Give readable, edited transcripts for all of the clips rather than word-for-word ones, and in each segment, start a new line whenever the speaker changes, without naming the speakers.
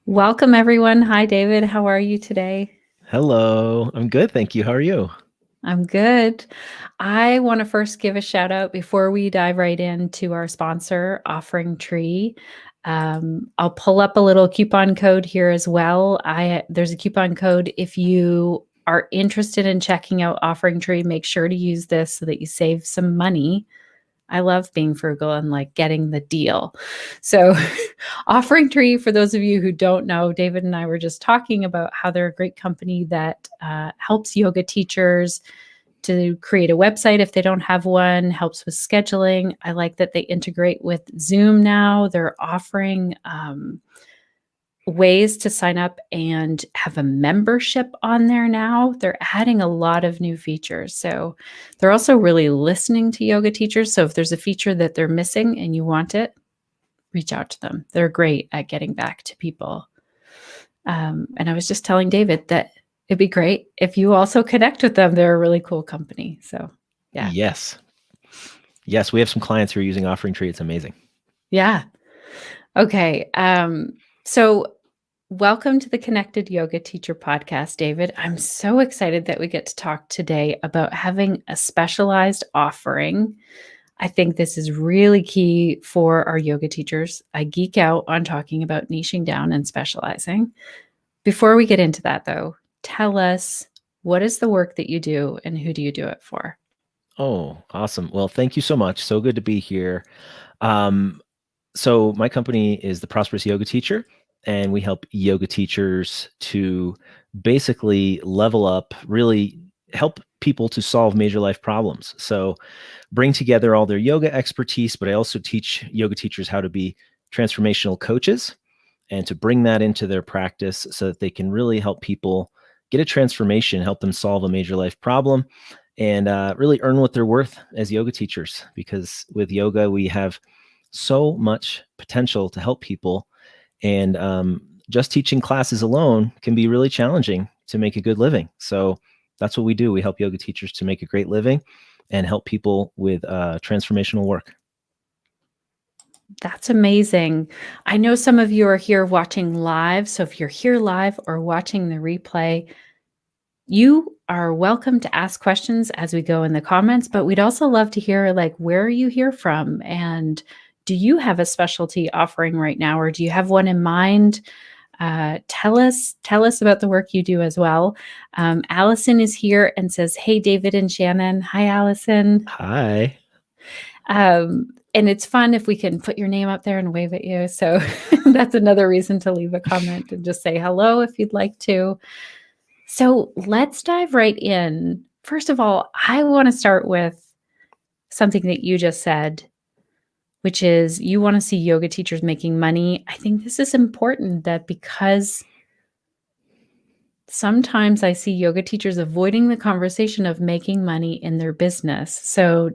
Welcome, everyone. Hi, David. How are you today?
Hello, I'm good, thank you. How are you?
I'm good. I want to first give a shout out before we dive right into our sponsor, Offering Tree. I'll pull up a little coupon code here as well. There's a coupon code if you are interested in checking out Offering Tree. Make sure to use this so that you save some money. I love being frugal and like getting the deal. So, Offering Tree, for those of you who don't know, David and I were just talking about how they're a great company that helps yoga teachers to create a website if they don't have one, helps with scheduling. I like that they integrate with Zoom now. They're offering ways to sign up and have a membership on there now. They're adding a lot of new features. So they're also really listening to yoga teachers. So if there's a feature that they're missing and you want it, reach out to them. They're great at getting back to people. And I was just telling David that it'd be great if you also connect with them. They're a really cool company. So yeah.
Yes. Yes, we have some clients who are using Offering Tree. It's amazing.
Yeah. Okay. So welcome to the Connected Yoga Teacher Podcast, David. I'm so excited that we get to talk today about having a specialized offering. I think this is really key for our yoga teachers. I geek out on talking about niching down and specializing. Before we get into that, though, tell us, what is the work that you do and who do you do it for?
Oh, awesome. Well, thank you so much. So good to be here. Um, so my company is the Prosperous Yoga Teacher, and we help yoga teachers to basically level up, really help people to solve major life problems. So bring together all their yoga expertise, but I also teach yoga teachers how to be transformational coaches and to bring that into their practice so that they can really help people get a transformation, help them solve a major life problem, and really earn what they're worth as yoga teachers. Because with yoga, we have so much potential to help people. And just teaching classes alone can be really challenging to make a good living. So that's what we do. We help yoga teachers to make a great living and help people with transformational work.
That's amazing. I know some of you are here watching live. So if you're here live or watching the replay, you are welcome to ask questions as we go in the comments, but we'd also love to hear like where are you here from and do you have a specialty offering right now or do you have one in mind? Tell us about the work you do as well. Allison is here and says, "Hey, David and Shannon." Hi, Allison.
Hi.
And it's fun if we can put your name up there and wave at you. So that's another reason to leave a comment and just say hello if you'd like to. So let's dive right in. First of all, I want to start with something that you just said, which is you want to see yoga teachers making money. I think this is important that because sometimes I see yoga teachers avoiding the conversation of making money in their business. So,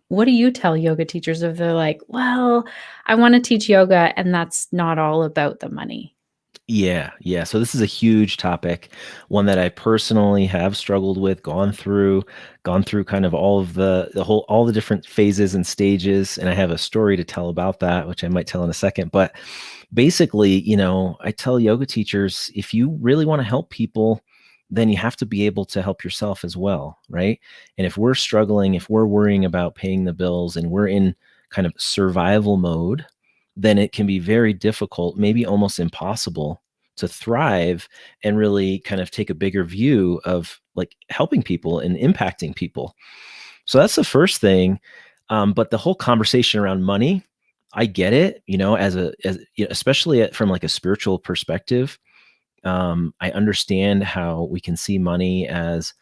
what do you tell yoga teachers if they're like, well, I want to teach yoga and that's not all about the money?
Yeah. So this is a huge topic, one that I personally have struggled with, gone through kind of all of all the different phases and stages, and I have a story to tell about that, which I might tell in a second. But basically, I tell yoga teachers, if you really want to help people, then you have to be able to help yourself as well, right? And if we're struggling, if we're worrying about paying the bills and we're in kind of survival mode, then it can be very difficult, maybe almost impossible to thrive and really kind of take a bigger view of like helping people and impacting people. So that's the first thing. But the whole conversation around money, I get it, especially from like a spiritual perspective. I understand how we can see money as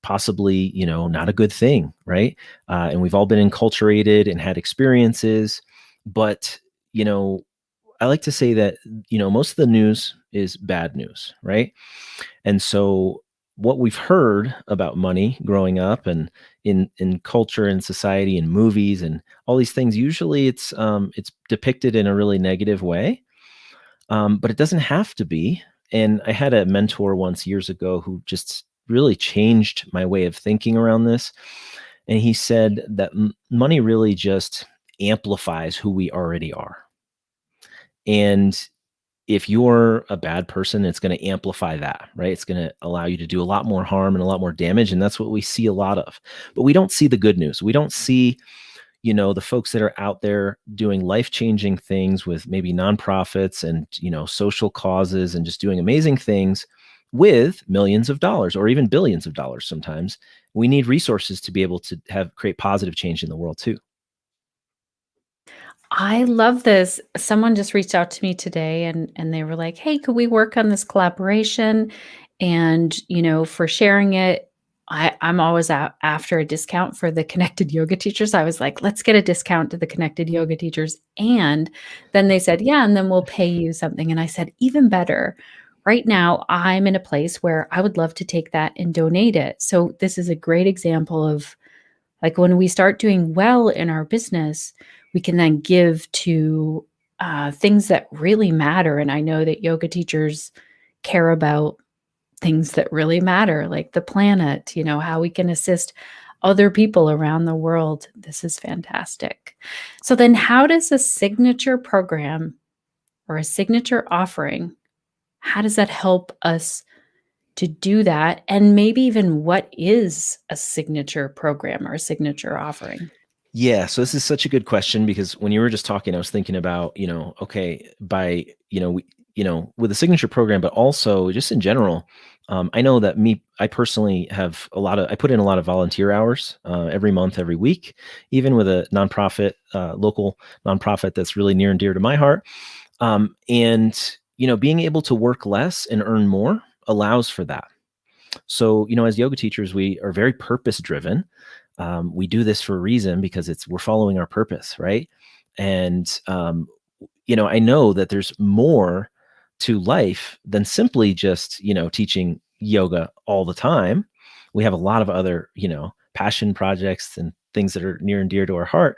possibly, not a good thing, right? And we've all been enculturated and had experiences, but you know, I like to say that, most of the news is bad news, right? And so what we've heard about money growing up and in culture and society and movies and all these things, usually it's depicted in a really negative way. But it doesn't have to be. And I had a mentor once years ago who just really changed my way of thinking around this. And he said that money really just amplifies who we already are. And if you're a bad person, it's going to amplify that, right? It's going to allow you to do a lot more harm and a lot more damage. And that's what we see a lot of. But we don't see the good news. We don't see, the folks that are out there doing life-changing things with maybe nonprofits and, social causes and just doing amazing things with millions of dollars or even billions of dollars sometimes. We need resources to be able to create positive change in the world too.
I love this. Someone just reached out to me today and they were like, "Hey, could we work on this collaboration?" And, for sharing it, I'm always after a discount for the connected yoga teachers. I was like, "Let's get a discount to the connected yoga teachers." And then they said, "Yeah, and then we'll pay you something." And I said, "Even better. Right now, I'm in a place where I would love to take that and donate it." So this is a great example of, like, when we start doing well in our business, we can then give to things that really matter. And I know that yoga teachers care about things that really matter, like the planet, how we can assist other people around the world. This is fantastic. So, then how does a signature program or a signature offering, how does that help us to do that? And maybe even what is a signature program or a signature offering?
Yeah, so this is such a good question because when you were just talking, I was thinking about, okay, by, with the signature program, but also just in general, I know that I personally I put in a lot of volunteer hours every month, every week, even with a nonprofit, local nonprofit that's really near and dear to my heart. And, being able to work less and earn more allows for that. So, as yoga teachers, we are very purpose driven. We do this for a reason because we're following our purpose, right? And I know that there's more to life than simply just teaching yoga all the time. We have a lot of other passion projects and things that are near and dear to our heart.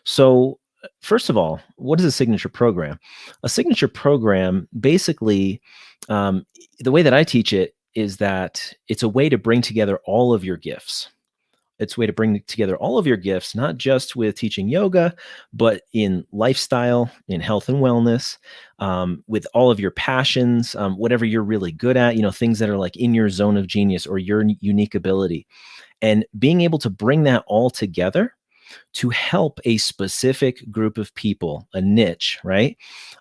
So, first of all, what is a signature program? A signature program, basically, um, the way that I teach it is that it's a way to bring together all of your gifts. It's a way to bring together all of your gifts, not just with teaching yoga, but in lifestyle, in health and wellness, with all of your passions, whatever you're really good at, things that are like in your zone of genius or your unique ability. And being able to bring that all together to help a specific group of people, a niche, right?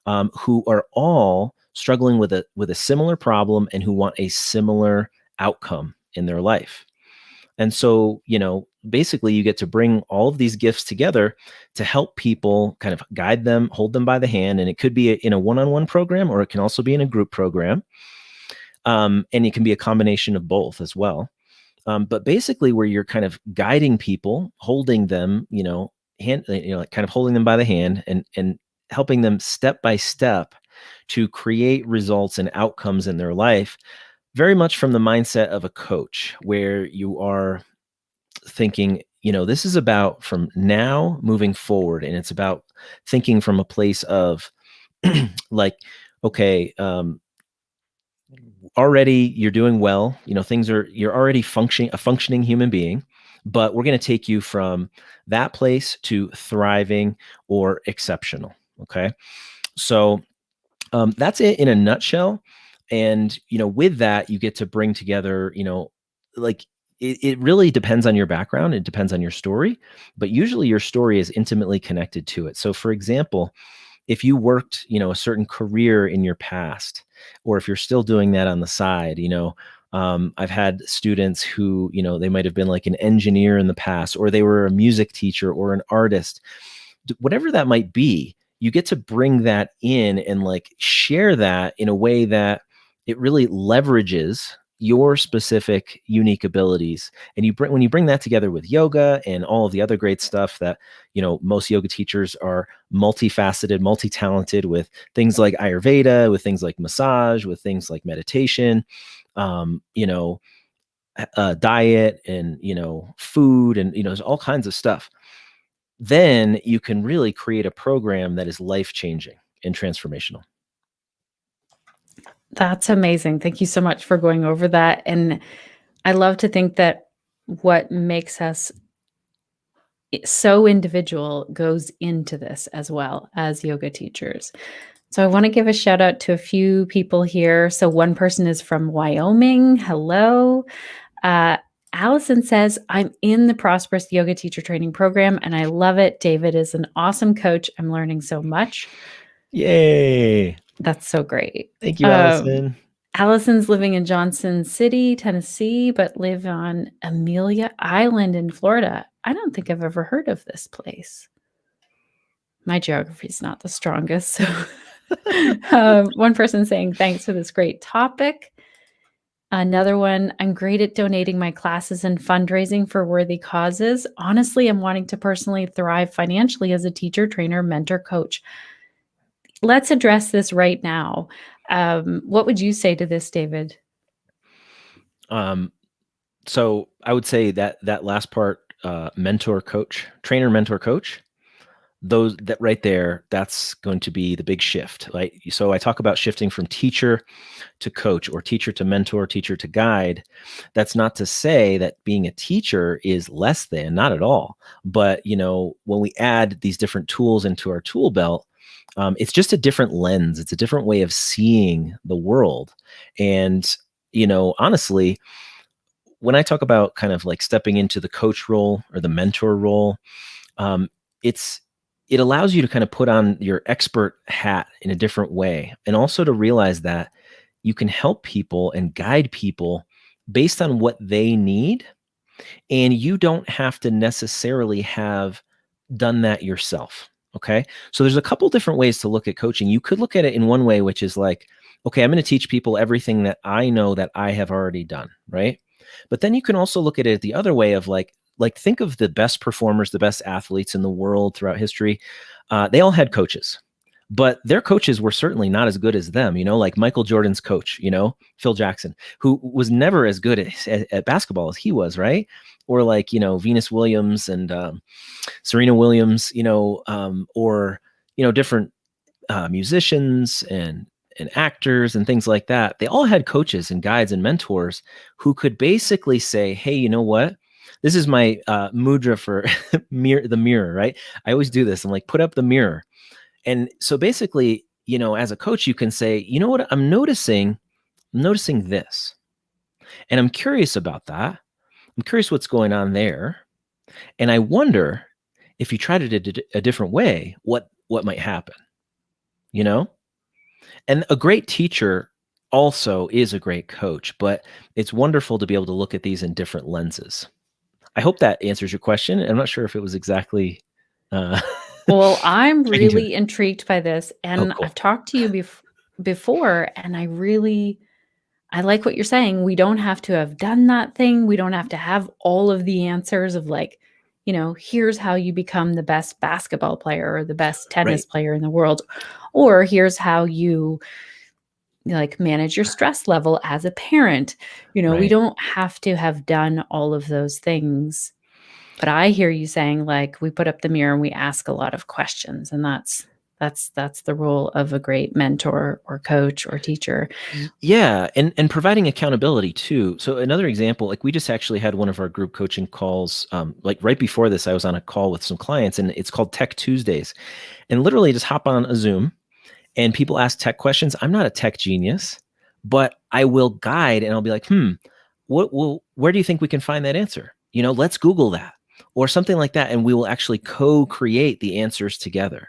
Who are all struggling with a similar problem and who want a similar outcome in their life. And so, basically you get to bring all of these gifts together to help people, kind of guide them, hold them by the hand. And it could be in a one-on-one program, or it can also be in a group program. And it can be a combination of both as well. But basically where you're kind of guiding people, holding them, like kind of holding them by the hand and helping them step by step to create results and outcomes in their life, very much from the mindset of a coach, where you are thinking, this is about from now moving forward. And it's about thinking from a place of like, okay, already you're doing well, you're already a functioning human being, but we're going to take you from that place to thriving or exceptional. Okay. So that's it in a nutshell. And, with that, you get to bring together, like it really depends on your background. It depends on your story, but usually your story is intimately connected to it. So for example, if you worked, a certain career in your past, or if you're still doing that on the side, I've had students who, they might have been like an engineer in the past, or they were a music teacher or an artist, whatever that might be. You get to bring that in and like share that in a way that it really leverages your specific unique abilities. And when you bring that together with yoga and all of the other great stuff that, most yoga teachers are multifaceted, multi-talented with things like Ayurveda, with things like massage, with things like meditation, um, you know, diet and, food and, there's all kinds of stuff. Then you can really create a program that is life-changing and transformational.
That's amazing. Thank you so much for going over that. And I love to think that what makes us so individual goes into this as well as yoga teachers. So I want to give a shout out to a few people here. So one person is from Wyoming. Hello. Uh, Allison says, I'm in the Prosperous Yoga Teacher Training Program and I love it. David is an awesome coach. I'm learning so much.
Yay.
That's so great.
Thank you, Allison.
Allison's living in Johnson City, Tennessee, but live on Amelia Island in Florida. I don't think I've ever heard of this place. My geography is not the strongest. So one person saying, thanks for this great topic. Another one, I'm great at donating my classes and fundraising for worthy causes. Honestly, I'm wanting to personally thrive financially as a teacher, trainer, mentor, coach. Let's address this right now. What would you say to this, David?
So I would say that last part, mentor, coach, trainer, mentor, coach, those that right there, that's going to be the big shift, right? So I talk about shifting from teacher to coach or teacher to mentor, teacher to guide. That's not to say that being a teacher is less than, not at all. But, when we add these different tools into our tool belt, it's just a different lens. It's a different way of seeing the world. And, honestly, when I talk about kind of like stepping into the coach role or the mentor role, um, it allows you to kind of put on your expert hat in a different way, and also to realize that you can help people and guide people based on what they need, and you don't have to necessarily have done that yourself. Okay. So there's a couple different ways to look at coaching. You could look at it in one way, which is like, okay, I'm going to teach people everything that I know that I have already done. Right. But then you can also look at it the other way of like think of the best performers, the best athletes in the world throughout history. They all had coaches, but their coaches were certainly not as good as them, like Michael Jordan's coach, Phil Jackson, who was never as good at basketball as he was, right? Or like, Venus Williams and Serena Williams, or, different musicians and actors and things like that. They all had coaches and guides and mentors who could basically say, hey, you know what? This is my mudra for the mirror, right? I always do this. I'm like, put up the mirror. And so basically, as a coach, you can say, you know what? I'm noticing this. And I'm curious about that. I'm curious what's going on there. And I wonder if you tried it a different way, what might happen, And a great teacher also is a great coach, but it's wonderful to be able to look at these in different lenses. I hope that answers your question. I'm not sure if it was exactly.
Well, I'm really intrigued by this, and
cool.
I've talked to you before, and I like what you're saying. We don't have to have done that thing. We don't have to have all of the answers of like, here's how you become the best basketball player or the best tennis player in the world, or here's how you like manage your stress level as a parent. We don't have to have done all of those things. But I hear you saying like we put up the mirror and we ask a lot of questions, and that's the role of a great mentor or coach or teacher.
Yeah, and providing accountability too. So another example, like we just actually had one of our group coaching calls. Like right before this, I was on a call with some clients, and it's called Tech Tuesdays, and literally just hop on a Zoom, and people ask tech questions. I'm not a tech genius, but I will guide, and I'll be like, where do you think we can find that answer? Let's Google that or something like that, and we will actually co-create the answers together.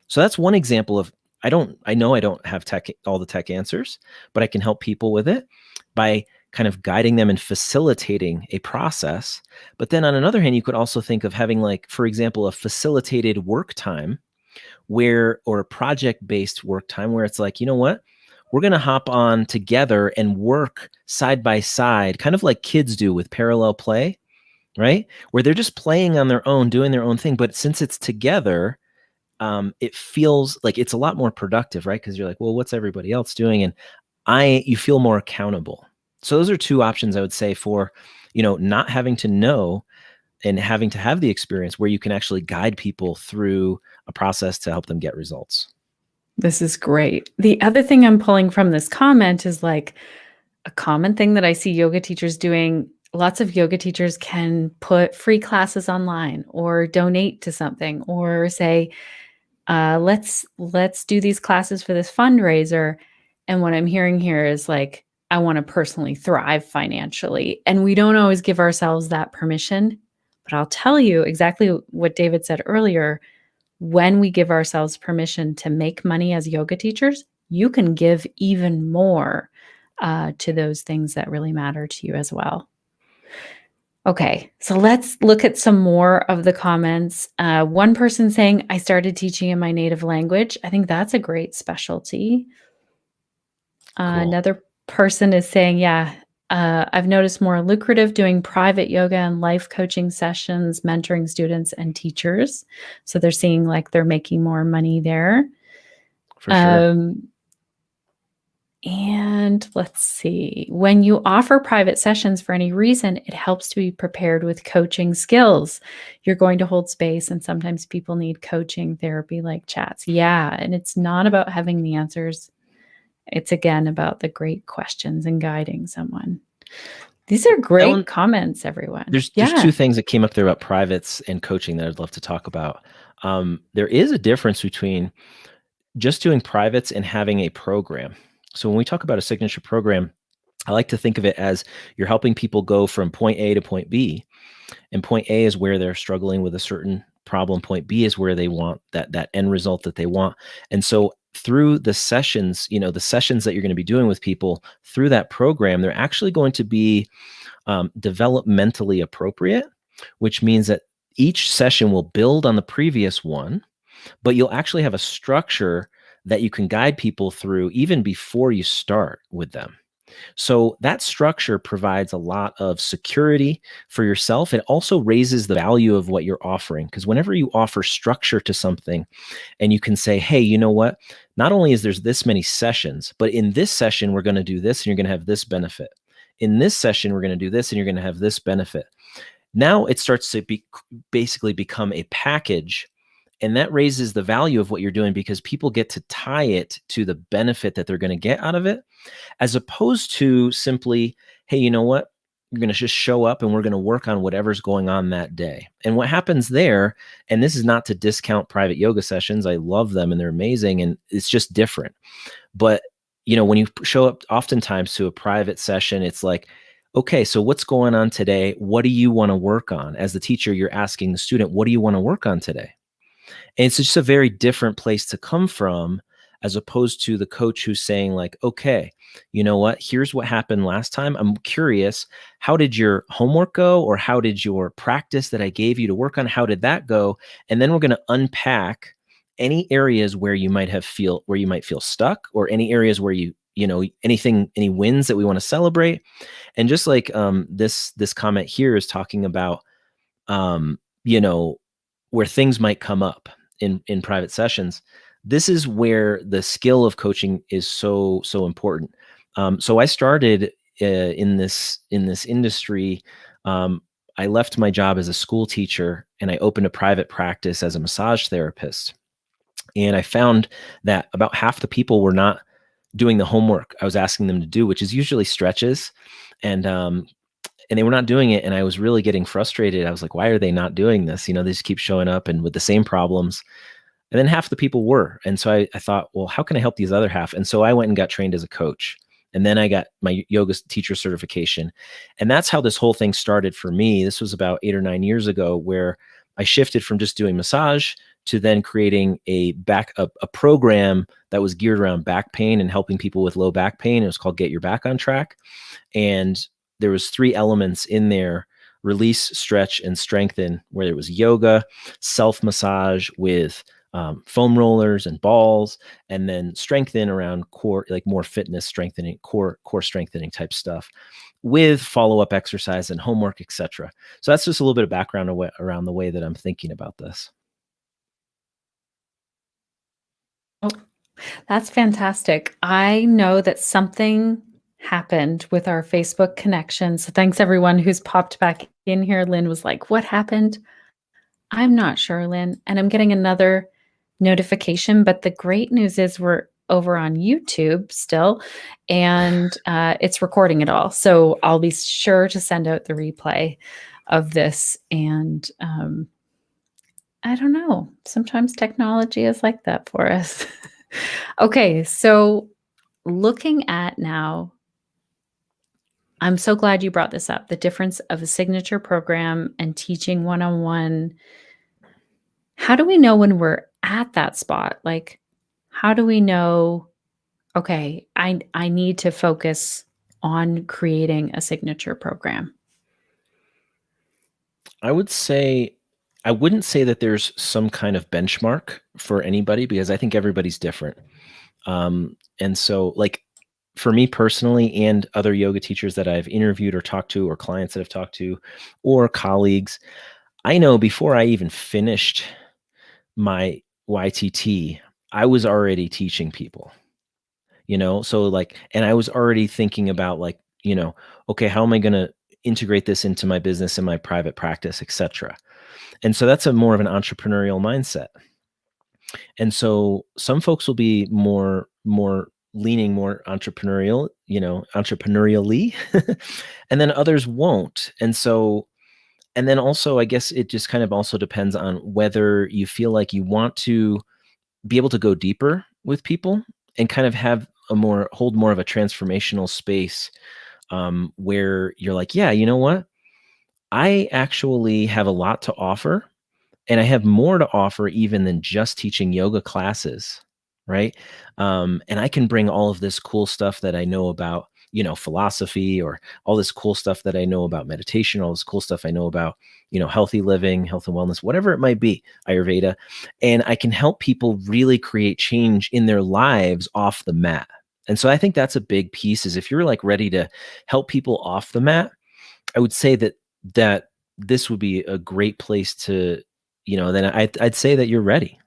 So that's one example of I know I don't have all the tech answers, but I can help people with it by kind of guiding them and facilitating a process. But then on another hand, you could also think of having like, for example, a facilitated work time or a project-based work time where it's like, you know what? We're going to hop on together and work side by side, kind of like kids do with parallel play, right? Where they're just playing on their own, doing their own thing. But since it's together, it feels like it's a lot more productive, right? Because you're like, well, what's everybody else doing? And you feel more accountable. So those are two options I would say for, not having to know and having to have the experience where you can actually guide people through a process to help them get results.
This is great. The other thing I'm pulling from this comment is like a common thing that I see yoga teachers doing. Lots of yoga teachers can put free classes online or donate to something or say, let's do these classes for this fundraiser. And what I'm hearing here is like, I want to personally thrive financially. And we don't always give ourselves that permission. But I'll tell you exactly what David said earlier. When we give ourselves permission to make money as yoga teachers, you can give even more to those things that really matter to you as well. Okay, so let's look at some more of the comments. One person saying, I started teaching in my native language. I think that's a great specialty.
Cool.
Another person is saying, yeah, I've noticed more lucrative doing private yoga and life coaching sessions, mentoring students and teachers. So they're seeing like they're making more money there.
For sure.
And let's see, when you offer private sessions for any reason, it helps to be prepared with coaching skills. You're going to hold space, and sometimes people need coaching therapy like chats. Yeah. And it's not about having the answers, it's again about the great questions and guiding someone. These are great comments, everyone.
There's
Yeah.
two things that came up there about privates and coaching that I'd love to talk about. There is a difference between just doing privates and having a program. So when we talk about a signature program, I like to think of it as you're helping people go from point A to point B. And point A is where they're struggling with a certain problem. Point B is where they want that end result that they want. And so through the sessions, the sessions that you're going to be doing with people through that program, they're actually going to be developmentally appropriate, which means that each session will build on the previous one, but you'll actually have a structure that you can guide people through even before you start with them. So that structure provides a lot of security for yourself. It also raises the value of what you're offering, because whenever you offer structure to something and you can say, hey, you know what? Not only is there's this many sessions, but in this session, we're going to do this and you're going to have this benefit. In this session, we're going to do this and you're going to have this benefit. Now it starts to basically become a package. And that raises the value of what you're doing because people get to tie it to the benefit that they're going to get out of it, as opposed to simply, hey, you know what? You're going to just show up and we're going to work on whatever's going on that day. And what happens there, and this is not to discount private yoga sessions, I love them and they're amazing and it's just different. But, when you show up oftentimes to a private session, it's like, okay, so what's going on today? What do you want to work on? As the teacher, you're asking the student, what do you want to work on today? And it's just a very different place to come from, as opposed to the coach who's saying like, okay, you know what? Here's what happened last time. I'm curious, how did your homework go? Or how did your practice that I gave you to work on, how did that go? And then we're going to unpack any areas where you might feel stuck, or any areas where any wins that we want to celebrate. And just like this comment here is talking about, um, where things might come up in private sessions. This is where the skill of coaching is so important. So I started in this industry. I left my job as a school teacher and I opened a private practice as a massage therapist. And I found that about half the people were not doing the homework I was asking them to do, which is usually stretches. And they were not doing it. And I was really getting frustrated. I was like, why are they not doing this? They just keep showing up and with the same problems. And then half the people were. And so I thought, well, how can I help these other half? And so I went and got trained as a coach. And then I got my yoga teacher certification. And that's how this whole thing started for me. This was about 8 or 9 years ago, where I shifted from just doing massage to then creating a program that was geared around back pain and helping people with low back pain. It was called Get Your Back on Track. And there was 3 elements in there: release, stretch, and strengthen, where there was yoga, self-massage with foam rollers and balls, and then strengthen around core, like more fitness strengthening, core strengthening type stuff, with follow-up exercise and homework, etc. So that's just a little bit of background around the way that I'm thinking about this.
Oh, that's fantastic. I know that something happened with our Facebook connection. So thanks everyone who's popped back in here. Lynn was like, what happened? I'm not sure, Lynn. And I'm getting another notification. But the great news is we're over on YouTube still, and it's recording it all. So I'll be sure to send out the replay of this. And I don't know. Sometimes technology is like that for us. Okay, so looking at now, I'm so glad you brought this up, the difference of a signature program and teaching one-on-one. How do we know when we're at that spot? Like, how do we know, okay, I need to focus on creating a signature program?
I would say I wouldn't say that there's some kind of benchmark for anybody because I think everybody's different. And so, like, for me personally, and other yoga teachers that I've interviewed or talked to, or clients that I've talked to, or colleagues, I know before I even finished my YTT, I was already teaching people, So, like, and I was already thinking about, like, okay, how am I going to integrate this into my business and my private practice, etc. And so that's a more of an entrepreneurial mindset. And so some folks will be more leaning more entrepreneurial, entrepreneurially, and then others won't. And then also, I guess it just kind of also depends on whether you feel like you want to be able to go deeper with people and kind of have hold more of a transformational space, where you're like, yeah, you know what? I actually have a lot to offer, and I have more to offer even than just teaching yoga classes, right? And I can bring all of this cool stuff that I know about, philosophy, or all this cool stuff that I know about meditation, all this cool stuff I know about, healthy living, health and wellness, whatever it might be, Ayurveda. And I can help people really create change in their lives off the mat. And so I think that's a big piece, is if you're like ready to help people off the mat, I would say that this would be a great place to, then I'd say that you're ready,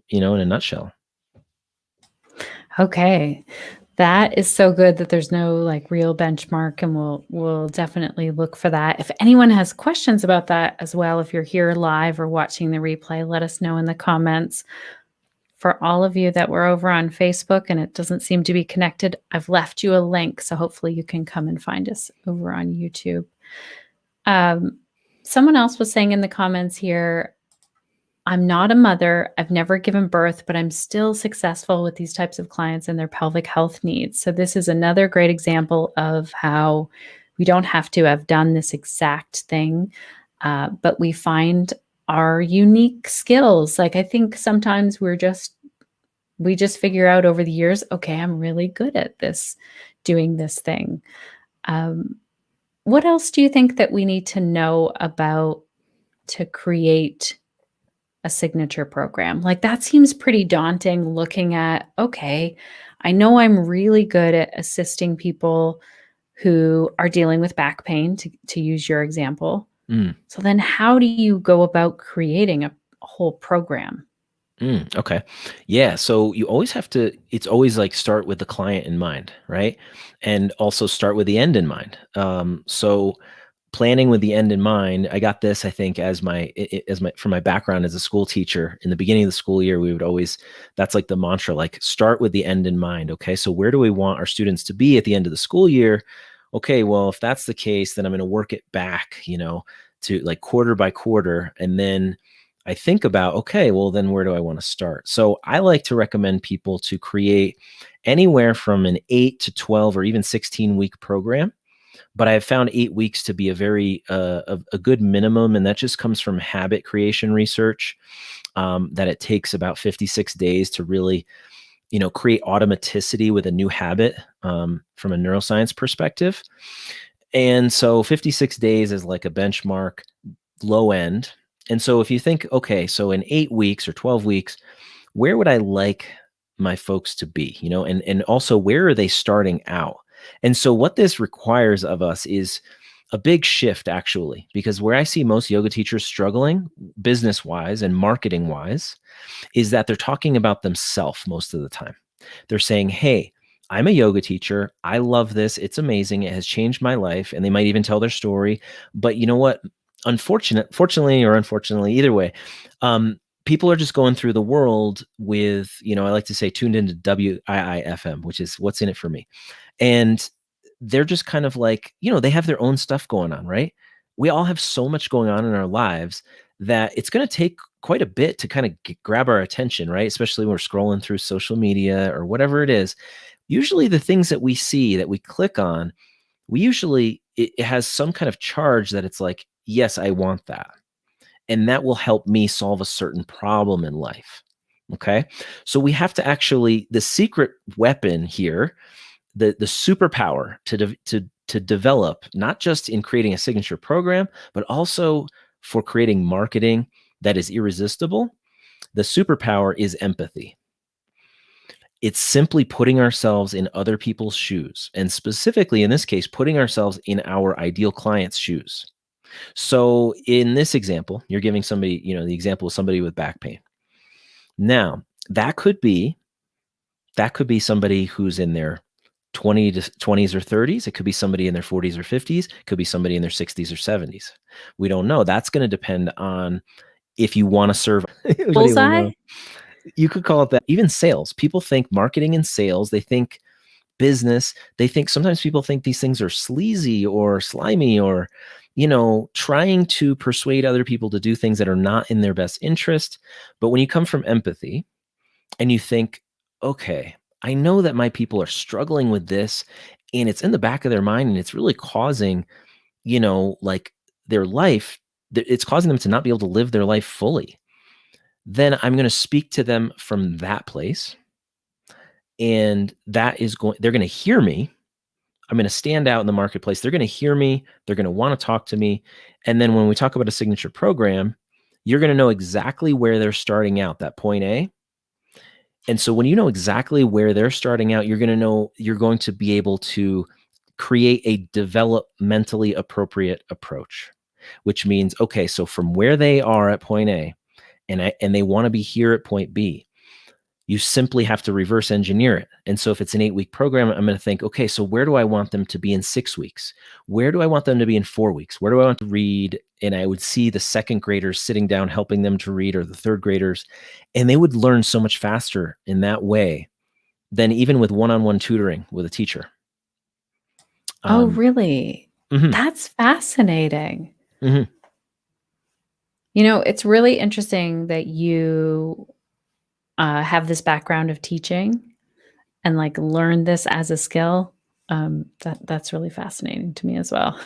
in a nutshell.
Okay. That is so good that there's no like real benchmark, and we'll definitely look for that. If anyone has questions about that as well, if you're here live or watching the replay, let us know in the comments. For all of you that were over on Facebook and it doesn't seem to be connected, I've left you a link, so hopefully you can come and find us over on YouTube. Someone else was saying in the comments here, I'm not a mother. I've never given birth, but I'm still successful with these types of clients and their pelvic health needs. So, this is another great example of how we don't have to have done this exact thing, but we find our unique skills. Like, I think sometimes we just figure out over the years, okay, I'm really good at this, doing this thing. Um, what else do you think that we need to know about to create a signature program? Like, that seems pretty daunting looking at, okay, I know I'm really good at assisting people who are dealing with back pain, to use your example.
Mm,
So then how do you go about creating a whole program?
okay. Yeah. So you always have to, it's always like start with the client in mind, right? And also start with the end in mind. So planning with the end in mind, I got this, I think, as from my background as a school teacher. In the beginning of the school year, we would always, that's like the mantra, like start with the end in mind. Okay, so where do we want our students to be at the end of the school year? Okay, well, if that's the case, then I'm going to work it back, to like quarter by quarter. And then I think about, okay, well, then where do I want to start? So I like to recommend people to create anywhere from an 8 to 12 or even 16-week program, but I have found 8 weeks to be a very a good minimum, and that just comes from habit creation research. That it takes about 56 days to really, create automaticity with a new habit, from a neuroscience perspective. And so 56 days is like a benchmark low end. And so if you think, okay, so in 8 weeks or 12 weeks, where would I like my folks to be, and also where are they starting out? And so what this requires of us is a big shift, actually, because where I see most yoga teachers struggling business wise and marketing wise is that they're talking about themselves most of the time. They're saying, hey, I'm a yoga teacher. I love this. It's amazing. It has changed my life. And they might even tell their story. But you know what? Fortunately or unfortunately, either way, people are just going through the world with, I like to say, tuned into WIIFM, which is what's in it for me. And they're just kind of like, they have their own stuff going on, right? We all have so much going on in our lives that it's going to take quite a bit to kind of grab our attention, right? Especially when we're scrolling through social media or whatever it is. Usually the things that we see that we click on, it has some kind of charge that it's like, yes, I want that. And that will help me solve a certain problem in life. Okay. So we have to actually, the secret weapon here, the superpower to develop, not just in creating a signature program, but also for creating marketing that is irresistible. The superpower is empathy. It's simply putting ourselves in other people's shoes, and specifically in this case, putting ourselves in our ideal client's shoes. So in this example, you're giving somebody, the example of somebody with back pain. Now, that could be somebody who's in their 20s or 30s. It could be somebody in their 40s or 50s. It could be somebody in their 60s or 70s. We don't know. That's going to depend on if you want to serve anybody will
Bullseye?
know. You could call it that. Even sales. People think marketing and sales, they think business, sometimes people think these things are sleazy or slimy or trying to persuade other people to do things that are not in their best interest. But when you come from empathy and you think, okay, I know that my people are struggling with this and it's in the back of their mind and it's really causing, like their life, it's causing them to not be able to live their life fully. Then I'm going to speak to them from that place. And they're going to hear me. I'm going to stand out in the marketplace. They're going to hear me. They're going to want to talk to me. And then when we talk about a signature program, you're going to know exactly where they're starting out, that point A. And so when you know exactly where they're starting out, you're going to be able to create a developmentally appropriate approach, which means, okay, so from where they are at point A and they want to be here at point B, you simply have to reverse engineer it. And so if it's an 8-week program, I'm going to think, okay, so where do I want them to be in 6 weeks? Where do I want them to be in 4 weeks? Where do I want to read? And I would see the second graders sitting down, helping them to read, or the third graders, and they would learn so much faster in that way than even with one-on-one tutoring with a teacher.
Oh, really?
Mhm,
That's fascinating.
mhm.
It's really interesting that you have this background of teaching and like learn this as a skill. That's really fascinating to me as well.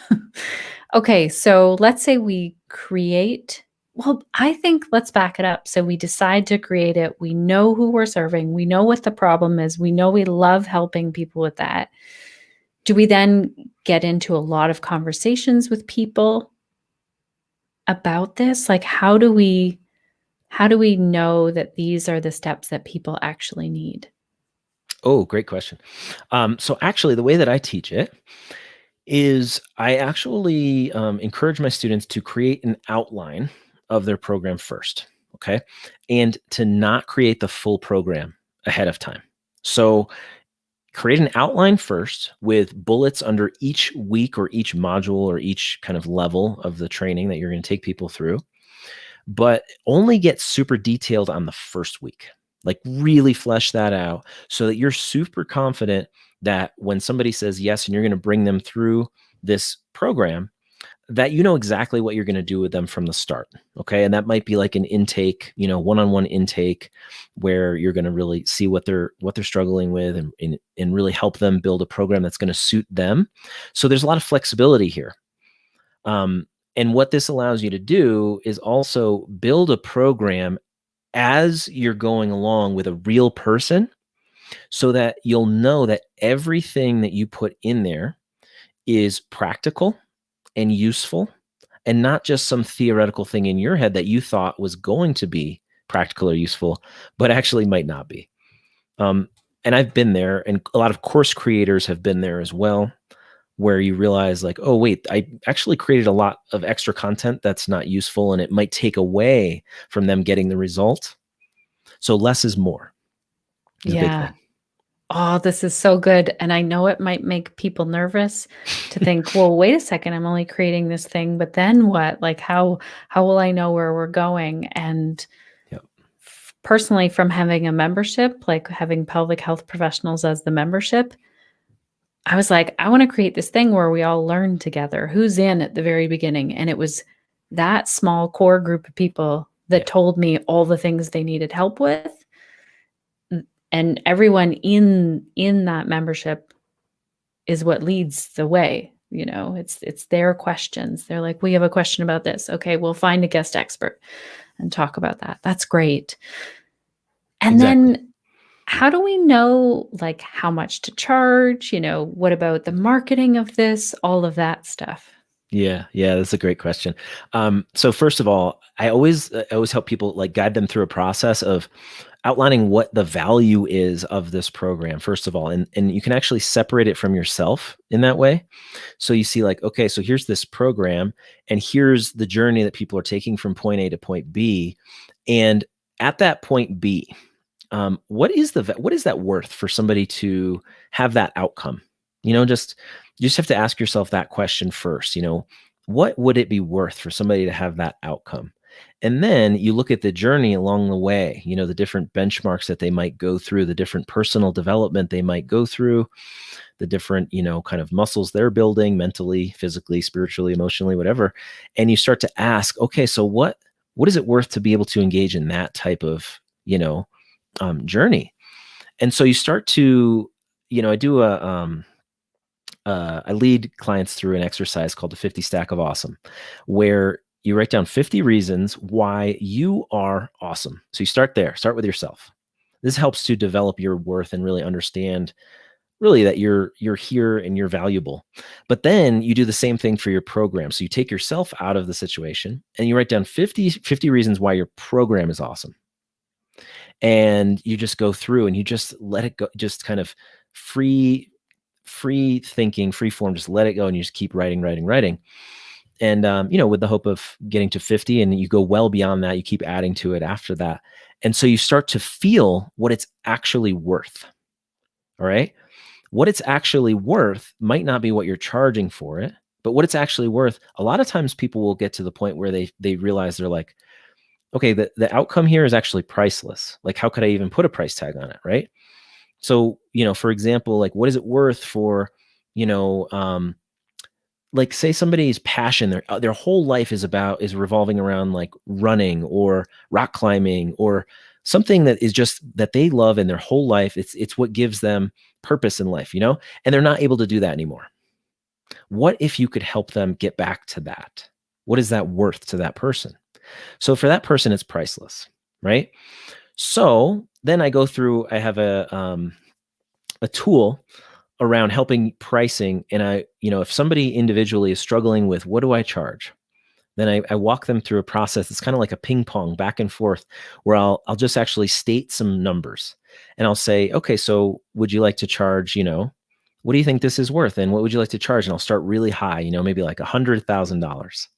Okay, so let's say we create. Well, I think let's back it up. So we decide to create it. We know who we're serving. We know what the problem is. We know we love helping people with that. Do we then get into a lot of conversations with people about this? Like how do we know that these are the steps that people actually need?
Oh, great question. So actually, the way that I teach it is I actually encourage my students to create an outline of their program first, okay? And to not create the full program ahead of time. So create an outline first with bullets under each week or each module or each kind of level of the training that you're going to take people through, but only get super detailed on the first week. Like really flesh that out so that you're super confident that when somebody says yes and you're going to bring them through this program, that you know exactly what you're going to do with them from the start. Okay. And that might be like an intake, one-on-one intake where you're going to really see what they're struggling with and really help them build a program that's going to suit them. So there's a lot of flexibility here. And what this allows you to do is also build a program as you're going along with a real person so that you'll know that everything that you put in there is practical and useful and not just some theoretical thing in your head that you thought was going to be practical or useful, but actually might not be. And I've been there, and a lot of course creators have been there as well, where you realize like, oh, wait, I actually created a lot of extra content that's not useful and it might take away from them getting the result. So less is more is a big
Yeah.
thing.
Oh, this is so good. And I know it might make people nervous to think, well, wait a second, I'm only creating this thing, but then what? Like how will I know where we're going? And
Yep.
personally, from having a membership, like having pelvic health professionals as the membership, I was like, I want to create this thing where we all learn together. Who's in at the very beginning? And it was that small core group of people that
Yeah.
told me all the things they needed help with. And everyone in that membership is what leads the way. It's their questions. They're like, we have a question about this. Okay, we'll find a guest expert and talk about that. That's great. And
Exactly.
then how do we know, like, how much to charge? What about the marketing of this? All of that stuff.
Yeah, yeah, that's a great question. So first of all, I always help people, like, guide them through a process of outlining what the value is of this program, first of all, and you can actually separate it from yourself in that way. So you see, like, okay, so here's this program, and here's the journey that people are taking from point A to point B, and at that point B, what is that worth for somebody to have that outcome? Just you just have to ask yourself that question first. What would it be worth for somebody to have that outcome? And then you look at the journey along the way, the different benchmarks that they might go through, the different personal development they might go through, the different, kind of muscles they're building mentally, physically, spiritually, emotionally, whatever. And you start to ask, okay, so what is it worth to be able to engage in that type of, journey? And so you start to, I do I lead clients through an exercise called the 50 Stack of Awesome, where you write down 50 reasons why you are awesome. So you start there, start with yourself. This helps to develop your worth and really understand really that you're here and you're valuable. But then you do the same thing for your program. So you take yourself out of the situation and you write down 50 reasons why your program is awesome. And you just go through and you just let it go, just kind of free thinking, free form, just let it go, and you just keep writing. And with the hope of getting to 50, and you go well beyond that, you keep adding to it after that. And so you start to feel what it's actually worth. All right. What it's actually worth might not be what you're charging for it, but what it's actually worth, a lot of times people will get to the point where they realize, they're like, okay, the outcome here is actually priceless. Like, how could I even put a price tag on it? Right. So, for example, like, what is it worth for, you know, like, say somebody's passion, their whole life is revolving around, like, running or rock climbing or something that is just that they love in their whole life. It's what gives them purpose in life, and they're not able to do that anymore. What if you could help them get back to that? What is that worth to that person? So for that person, it's priceless, right? So then I have a tool around helping pricing. And if somebody individually is struggling with, what do I charge? Then I walk them through a process. It's kind of like a ping pong back and forth, where I'll just actually state some numbers, and I'll say, okay, so would you like to charge, what do you think this is worth? And what would you like to charge? And I'll start really high, maybe like $100,000.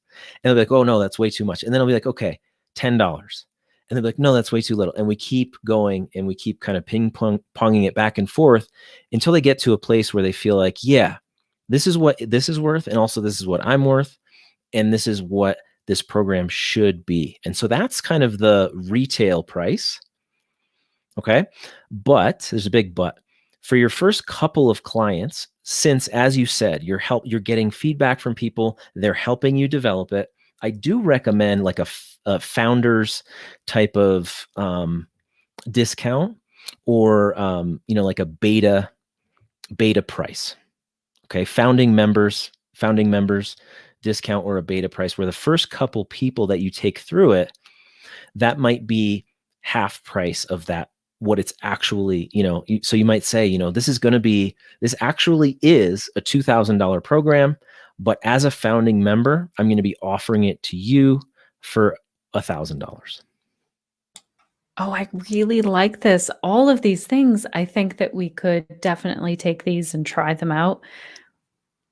And they'll be like, oh no, that's way too much. And then I'll be like, okay, $10. And they'll be like, no, that's way too little. And we keep going, and we keep kind of ponging it back and forth until they get to a place where they feel like, yeah, this is what this is worth. And also this is what I'm worth. And this is what this program should be. And so that's kind of the retail price. Okay. But there's a big but. For your first couple of clients, since, as you said, you're getting feedback from people, they're helping you develop it. I do recommend like a founders type of discount, or like a beta price. Okay, founding members discount, or a beta price, where the first couple people that you take through it, that might be half price of that, what it's actually, so you might say, this actually is a $2,000 program, but as a founding member, I'm going to be offering it to you for $1,000.
Oh, I really like this. All of these things, I think that we could definitely take these and try them out.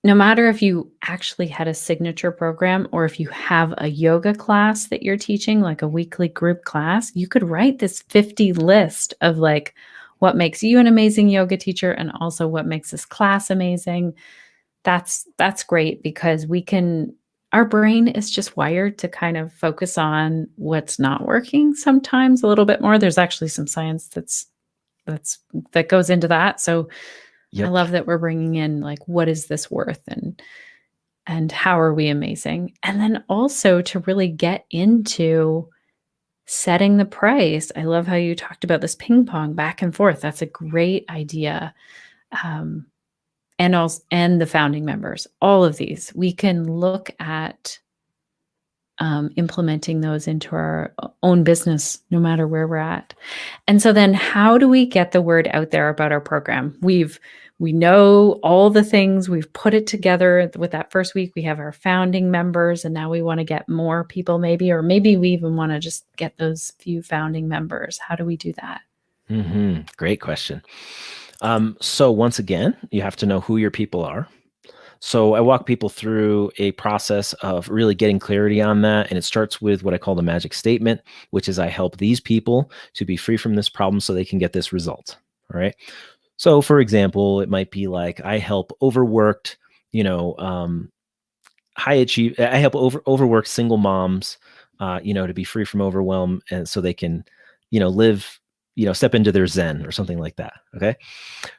No matter if you actually had a signature program or if you have a yoga class that you're teaching, like a weekly group class, you could write this 50 list of, like, what makes you an amazing yoga teacher and also what makes this class amazing. That's great, because our brain is just wired to kind of focus on what's not working sometimes a little bit more. There's actually some science that goes into that. So I
Yep.
love that we're bringing in, like, what is this worth, and how are we amazing? And then also to really get into Setting the price. I love how you talked about this ping pong back and forth. That's a great idea. Um, and the founding members, all of these, we can look at implementing those into our own business, no matter where we're at. And so then how do we get the word out there about our program? We know all the things, we've put it together with that first week. We have our founding members, and now we want to get more people maybe, or maybe we even want to just get those few founding members. How do we do that?
Great question. So once again, you have to know who your people are. So I walk people through a process of really getting clarity on that. And it starts with what I call the magic statement, which is I help these people to be free from this problem so they can get this result. All right. So for example, it might be like I help overworked, I help overworked single moms, to be free from overwhelm and so they can, live, step into their zen or something like that. Okay.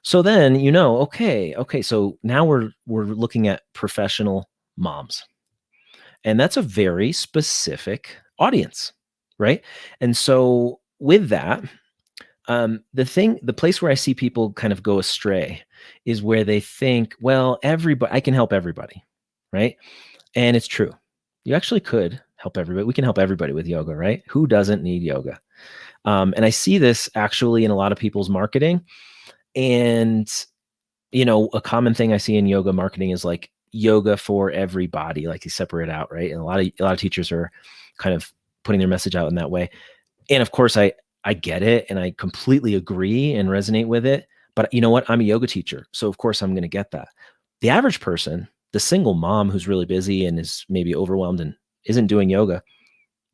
So then, okay, so now we're looking at professional moms. And that's a very specific audience, right? And so with that, the place where I see people kind of go astray is where they think, well, everybody, I can help everybody, right? And it's true. You actually could help everybody. We can help everybody with yoga, right? Who doesn't need yoga? And I see this actually in a lot of people's marketing. And, a common thing I see in yoga marketing is like yoga for everybody, like you separate out, right? And a lot of teachers are kind of putting their message out in that way. And of course, I get it and I completely agree and resonate with it. But you know what? I'm a yoga teacher. So of course I'm going to get that. The average person, the single mom who's really busy and is maybe overwhelmed and isn't doing yoga,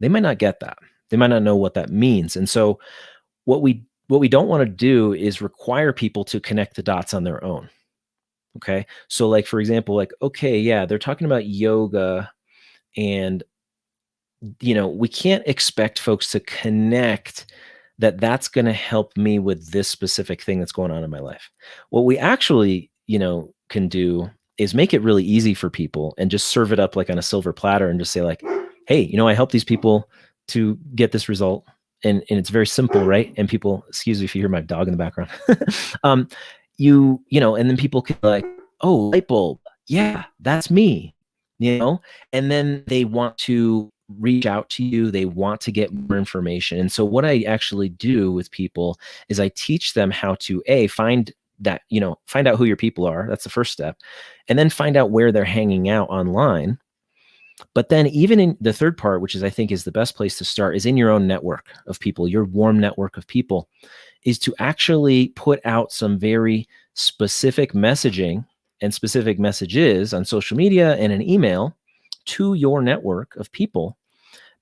they might not get that. They might not know what that means. And so what we don't want to do is require people to connect the dots on their own. Okay. So like, for example, like, okay, yeah, they're talking about yoga and, we can't expect folks to connect that's going to help me with this specific thing that's going on in my life. What we actually, can do is make it really easy for people and just serve it up like on a silver platter and just say like, hey, I help these people to get this result. And it's very simple, right? And people, excuse me if you hear my dog in the background. And then people can be like, oh, light bulb. Yeah, that's me, and then they want to reach out to you. They want to get more information. And so what I actually do with people is I teach them how to find out who your people are. That's the first step. And then find out where they're hanging out online. But then even in the third part, which is I think is the best place to start, is in your own network of people, your warm network of people, is to actually put out some very specific messaging and specific messages on social media and an email to your network of people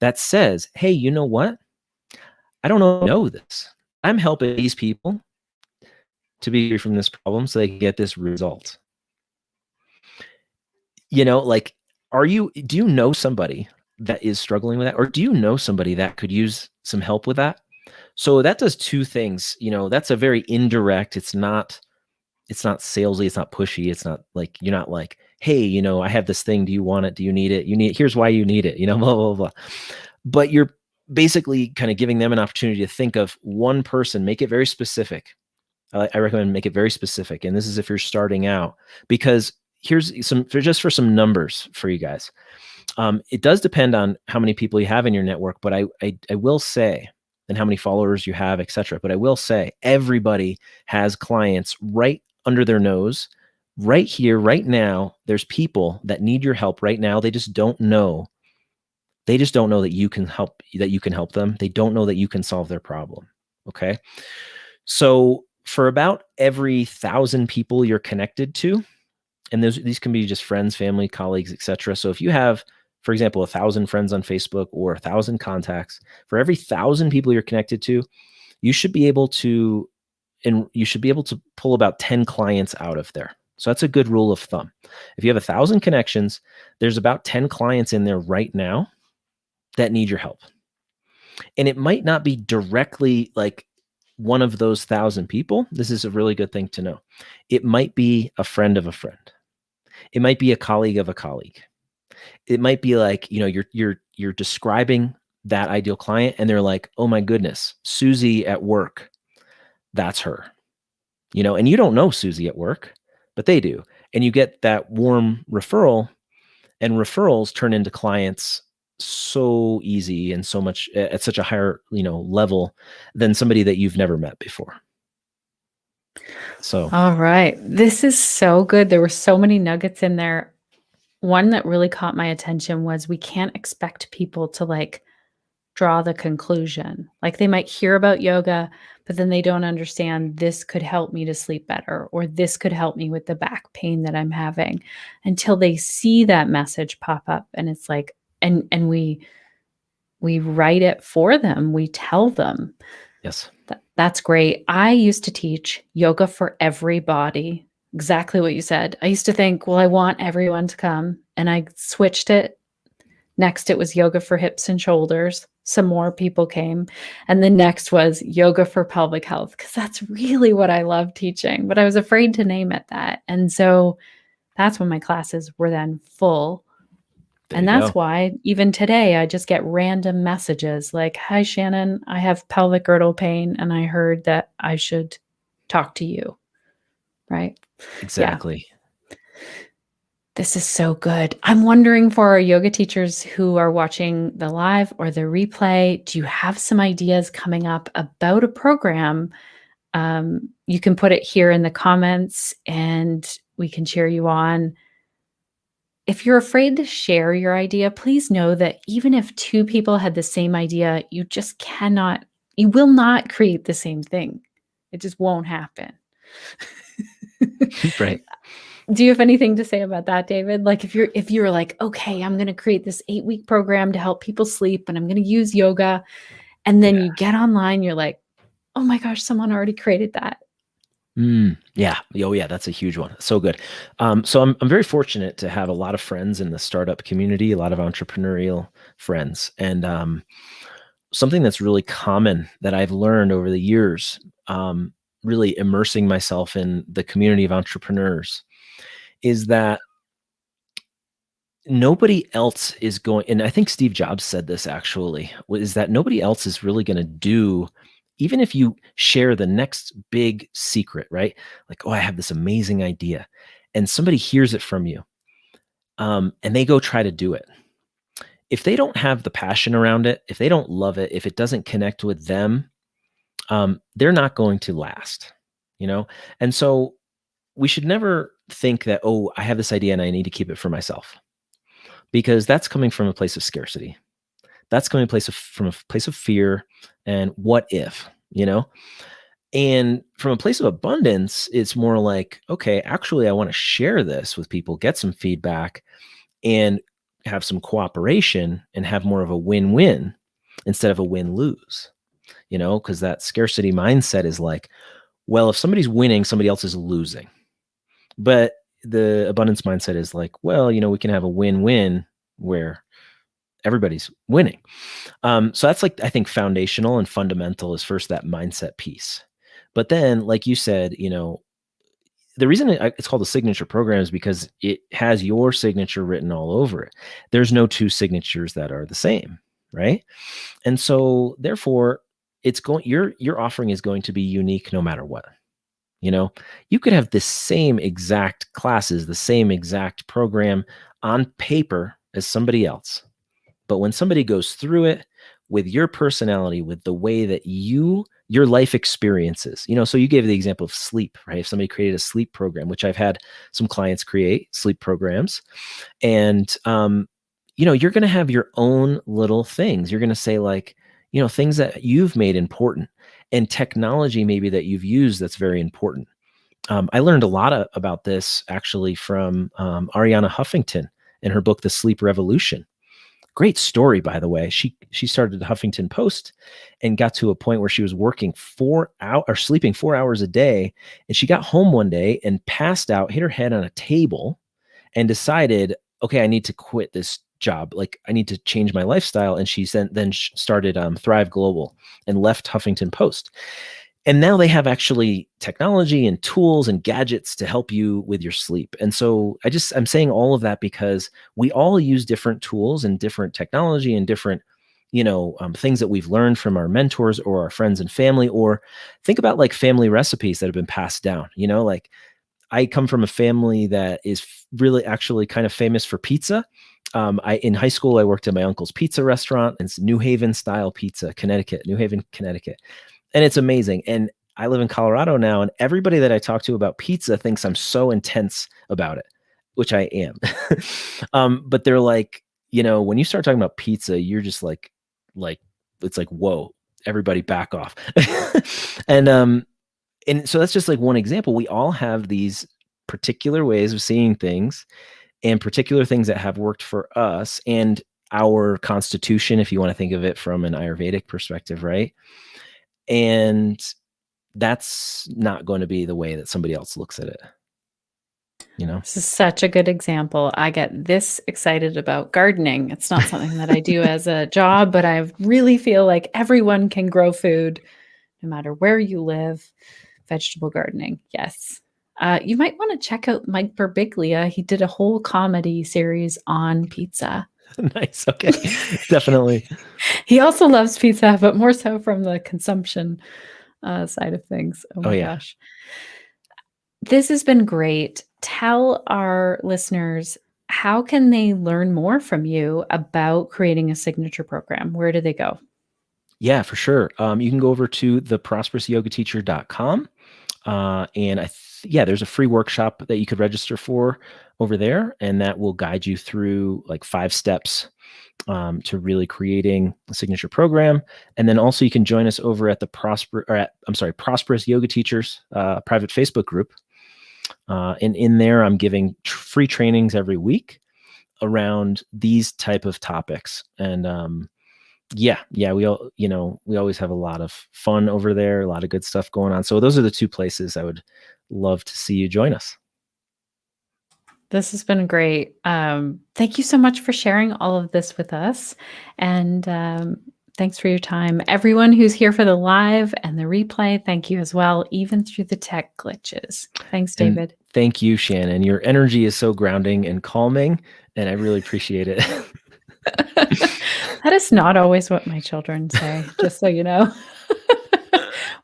that says, hey, you know what? I don't know this. I'm helping these people to be free from this problem so they can get this result. Like, do you know somebody that is struggling with that? Or do you know somebody that could use some help with that? So that does two things. That's a very indirect, it's not salesy, it's not pushy. It's not like, you're not like, hey, I have this thing. Do you want it? Do you need it? Here's why you need it, blah, blah, blah. But you're basically kind of giving them an opportunity to think of one person, make it very specific. I recommend make it very specific. And this is if you're starting out, because here's for some numbers for you guys. It does depend on how many people you have in your network, but I will say, and how many followers you have, etc. But I will say everybody has clients right under their nose, right here, right now. There's people that need your help right now. They just don't know. They just don't know that you can help them. They don't know that you can solve their problem. Okay. So for about every 1,000 people you're connected to, and these can be just friends, family, colleagues, etc. So if you have, for example, 1,000 friends on Facebook or 1,000 contacts, for every 1,000 people you're connected to, you should be able to pull about 10 clients out of there. So that's a good rule of thumb. If you have 1,000 connections, there's about 10 clients in there right now that need your help. And it might not be directly like one of those 1,000 people. This is a really good thing to know. It might be a friend of a friend. It might be a colleague of a colleague. It might be like, you're describing that ideal client and they're like, oh my goodness, Susie at work, that's her, and you don't know Susie at work, but they do. And you get that warm referral, and referrals turn into clients so easy and so much at such a higher, level than somebody that you've never met before. So,
All right. This is so good. There were so many nuggets in there. One that really caught my attention was we can't expect people to like draw the conclusion. Like they might hear about yoga, but then they don't understand this could help me to sleep better or this could help me with the back pain that I'm having until they see that message pop up and it's like and we write it for them. We tell them.
yes.
That's great. I used to teach yoga for everybody. Exactly what you said. I used to think, well, I want everyone to come. And I switched it. Next, it was yoga for hips and shoulders. Some more people came. And the next was yoga for pelvic health, because that's really what I love teaching. But I was afraid to name it that. And so that's when my classes were then full.
There
And
you
that's
go.
why even today I just get random messages like, "Hi, Shannon, I have pelvic girdle pain and I heard that I should talk to you." Right? Yeah.
Exactly.
This is so good. I'm wondering for our yoga teachers who are watching the live or the replay, do you have some ideas coming up about a program? You can put it here in the comments and we can cheer you on. If you're afraid to share your idea, please know that even if two people had the same idea, you will not create the same thing. It just won't happen.
Right.
Do you have anything to say about that, David? Like if you're like, okay, I'm going to create this 8-week program to help people sleep and I'm going to use yoga. And then
Yeah.
you get online, you're like, oh my gosh, someone already created that.
Yeah. Oh, yeah. That's a huge one. So good. So I'm very fortunate to have a lot of friends in the startup community, a lot of entrepreneurial friends, and something that's really common that I've learned over the years, really immersing myself in the community of entrepreneurs, is that nobody else is going. And I think Steve Jobs said this actually, is that nobody else is really going to do. Even if you share the next big secret, right? Like, oh, I have this amazing idea, and somebody hears it from you, and they go try to do it. If they don't have the passion around it, if they don't love it, if it doesn't connect with them, they're not going to last, you know? And so we should never think that, oh, I have this idea and I need to keep it for myself, because that's coming from a place of scarcity. That's coming from a place of fear and what if, you know? And from a place of abundance, it's more like, okay, actually, I want to share this with people, get some feedback, and have some cooperation and have more of a win-win instead of a win-lose, because that scarcity mindset is like, well, if somebody's winning, somebody else is losing. But the abundance mindset is like, well, we can have a win-win where everybody's winning. So that's like, I think, foundational and fundamental is first that mindset piece. But then, like you said, the reason it's called a signature program is because it has your signature written all over it. There's no two signatures that are the same, right? And so therefore, your offering is going to be unique no matter what. You could have the same exact classes, the same exact program on paper as somebody else. But when somebody goes through it with your personality, with the way that your life experiences, so you gave the example of sleep, right? If somebody created a sleep program, which I've had some clients create sleep programs, and, you're going to have your own little things. You're going to say like, things that you've made important, and technology maybe that you've used that's very important. I learned a lot about this actually from Ariana Huffington in her book, The Sleep Revolution. Great story, by the way. She started the Huffington Post and got to a point where she was working 4 hours or sleeping 4 hours a day. And she got home one day and passed out, hit her head on a table, and decided, okay, I need to quit this job. Like, I need to change my lifestyle. And she then started Thrive Global and left Huffington Post. And now they have actually technology and tools and gadgets to help you with your sleep. And so I'm saying all of that because we all use different tools and different technology and different things that we've learned from our mentors or our friends and family, or think about like family recipes that have been passed down. Like I come from a family that is really actually kind of famous for pizza. In high school, I worked at my uncle's pizza restaurant. It's New Haven style pizza, New Haven, Connecticut. And it's amazing. And I live in Colorado now, and everybody that I talk to about pizza thinks I'm so intense about it, which I am. But they're like, when you start talking about pizza, you're just like it's like, whoa, everybody back off. And so that's just like one example. We all have these particular ways of seeing things and particular things that have worked for us and our constitution, if you want to think of it from an Ayurvedic perspective, right? And that's not going to be the way that somebody else looks at it.
This is such a good example. I get this excited about gardening. It's not something that I do as a job, but I really feel like everyone can grow food no matter where you live. Vegetable gardening. Yes. You might want to check out Mike Birbiglia. He did a whole comedy series on pizza.
Nice. Okay. Definitely.
He also loves pizza, but more so from the consumption side of things. Oh my gosh. This has been great. Tell our listeners, how can they learn more from you about creating a signature program? Where do they go?
Yeah, for sure. You can go over to theprosperousyogateacher.com. And there's a free workshop that you could register for over there, and that will guide you through like 5 steps to really creating a signature program. And then also you can join us over at the Prosperous Yoga Teachers private Facebook group. And in there, I'm giving free trainings every week around these type of topics. And we always have a lot of fun over there, a lot of good stuff going on. So those are the 2 places I would love to see you join us.
This has been great. Thank you so much for sharing all of this with us. And thanks for your time. Everyone who's here for the live and the replay, thank you as well, even through the tech glitches. Thanks, David.
And thank you, Shannon. Your energy is so grounding and calming, and I really appreciate it.
That is not always what my children say, just so you know.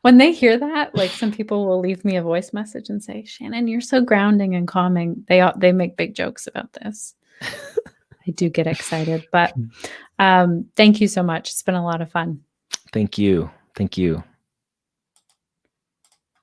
When they hear that, like some people will leave me a voice message and say, Shannon, you're so grounding and calming. They make big jokes about this. I do get excited, but thank you so much. It's been a lot of fun.
Thank you. Thank you.